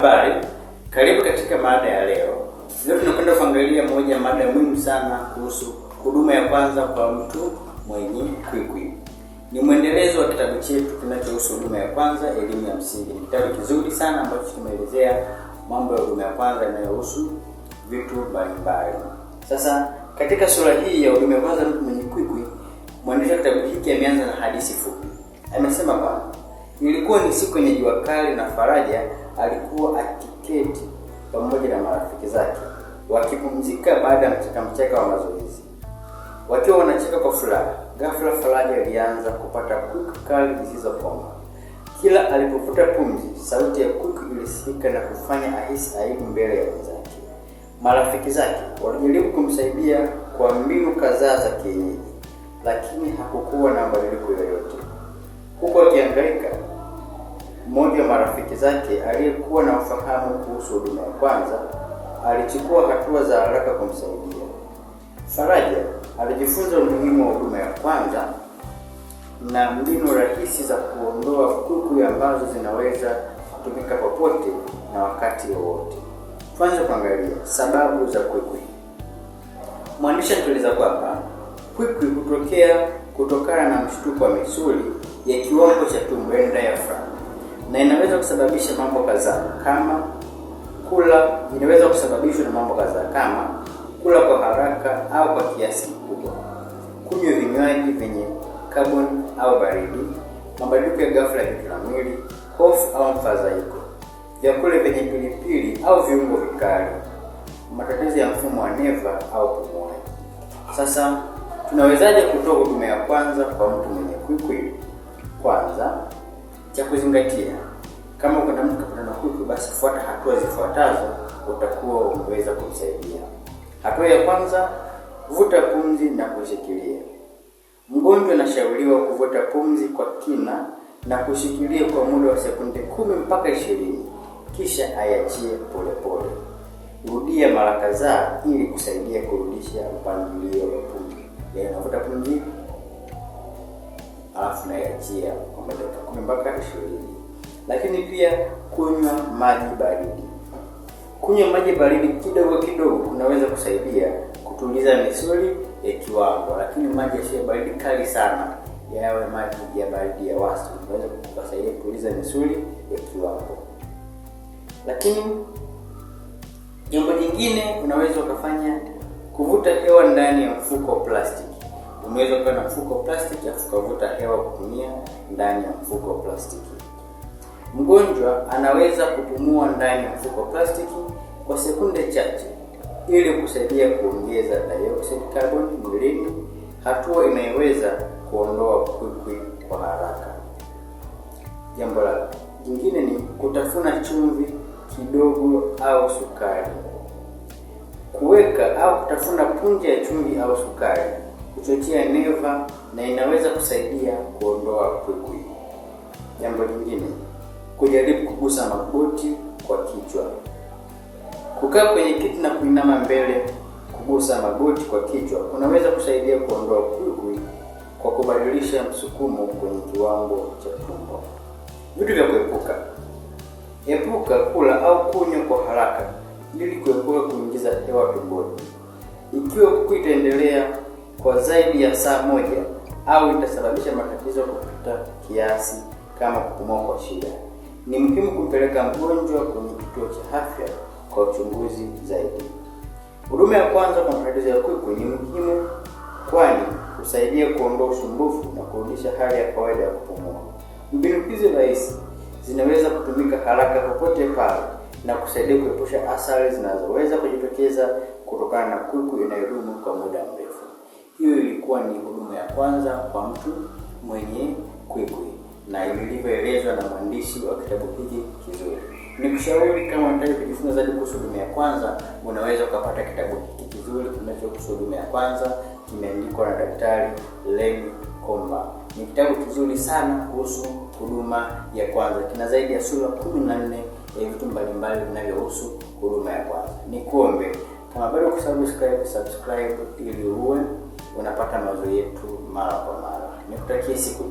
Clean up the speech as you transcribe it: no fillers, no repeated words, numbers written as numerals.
Habari, karibu katika mada ya leo. Leo tunakwenda kuangalia moja mada muhimu sana kuhusu huduma ya kwanza kwa mtu mwenye kwikwi. Ni mwendelezo wa kitabu chetu kinachohusu huduma ya kwanza, elimu ya msingi. Ni kitabu kizuri sana ambacho kimeelezea mambo ya huduma ya kwanza yanayohusu vitu mbalimbali. Sasa katika sura hii ya huduma ya kwanza mtu mwenye kwikwi, mwandishi wa kitabu hiki ameanza na hadithi fupi. Amesema kwamba ilikuwa ni siku yenye jua kali na Faraja alikuwa akiketi pamoja na marafiki zake wakipumzika baada ya mchaka wa mazoezi. Wakiwa wanacheka kwa furaha, ghafla Faraja alianza kupata kwikwi kali zisizokoma. Kila alipofuta pumzi, sauti ya kwikwi ilisikika na kufanya ahisi aibu mbele ya wenzake. Marafiki zake walijaribu kumsaidia kwa mbinu kadhaa za kienyeji, lakini hakukuwa na mabadiliko yoyote. Huko akihangaika, mmoja wa marafiki zake aliyekuwa na ufahamu kuhusu huduma ya kwanza alichukua hatua za haraka kumsaidia. Faraja alijifunza umuhimu wa huduma ya kwanza na mbinu rahisi za kuondoa kwikwi ambazo zinaweza kutumika popote na wakati wowote. Tuanze kuangalia sababu za kwikwi. Mwandishi anatueleza kwamba kwikwi hutokea kutokana na mshtuko wa misuli ya kiwango cha tumbo, diaphragm, na inaweza kusababisha mambo kadhaa kama kula kwa haraka au kwa kiasi kikubwa, kunywa vinywaji vyenye carbon au baridi, mabadiliko ya ghafla ya joto la mwili, hofu au mfadhaiko, vyakula vyenye pilipili au viungo vikali, matatizo ya mfumo wa neva au pumuaji. Sasa tunawezaje kutoa huduma ya kwanza kwa mtu mwenye kwikwi? Kwanza, cha kuzingatia, kama kuna mtu kapata na kwikwi, basi fuata hatua zifuatazo, utakuwa umeweza kumsaidia. Hatua ya kwanza, vuta pumzi na kushikilia. Mgonjwa anashauriwa kuvuta pumzi kwa kina na kushikilia kwa muda wa sekunde 10 mpaka 20, kisha ayachie polepole. Rudia mara kadhaa ili kusaidia kurudisha mpangilio wa pumzi. Unavuta pumzi alafu naiachia kwa muda wa 10 mpaka 20. Lakini pia kunywa maji baridi. Kunywa maji baridi kidogo kidogo kunaweza kusaidia kutuliza misuli ya kiwango, lakini maji yasiyo baridi kali sana, yawe maji ya baridi ya wastani, inaweza kusaidia kutuliza misuli ya kiwango. Lakini jambo jingine unaweza ukafanya kuvuta hewa ndani ya mfuko wa plastiki. Unaweza kuwa na mfuko wa plastiki ukavuta hewa kutumia ndani ya mfuko wa plastiki. Mgonjwa anaweza kupumua ndani ya mfuko wa plastiki kwa sekunde chache ili kusaidia kuongeza dioxide carbon mwilini, hatua inayoweza kuondoa kwikwi kwa haraka. Jambo jingine ni kutafuna chumvi kidogo au sukari. Kuweka au kutafuna punje ya chumvi au sukari kuchochea neva na inaweza kusaidia kuondoa kwikwi. Jambo lingine, kujaribu kugusa magoti kwa kichwa. Kukaa kwenye kiti na kuinama mbele kugusa magoti kwa kichwa kunaweza kusaidia kuondoa kwikwi kwa kubadilisha msukumo kwenye kiwango cha tumbo. Vitu vya kuepuka: epuka kula au kunywa kwa haraka ili kuepuka kuingiza hewa tumboni. Ikiwa kwikwi itaendelea kwa zaidi ya saa moja au itasababisha matatizo kupita kiasi kama kupumua kwa shida, ni muhimu kumpeleka mgonjwa kwenye kituo cha afya kwa uchunguzi zaidi. Huduma ya kwanza kwa matatizo ya kwikwi ni muhimu kwani husaidia kuondoa usumbufu na kurudisha hali ya kawaida ya kupumua. Mbinu hizi rahisi zinaweza kutumika haraka popote pale na kusaidia kuepusha athari zinazoweza kujitokeza kutokana na kwikwi inayodumu kwa muda mrefu. Hiyo ilikuwa ni huduma ya kwanza kwa mtu mwenye kwikwi na ilivyoelezwa na mwandishi wa kitabu hiki kizuri. Nikushauri kama unataka kujifunza zaidi kuhusu huduma ya kwanza, unaweza ukapata kitabu hiki kizuri kinachohusu huduma ya kwanza, kimeandikwa na Daktari Len Komba. Ni kitabu kizuri sana kuhusu huduma ya kwanza. Kina zaidi ya sura 14 ya vitu mbalimbali vinavyohusu huduma ya kwanza. Nikuombe kama bado subscribe ili uwe unapata mazoezi yetu mara kwa mara. Nikutakie siku njema.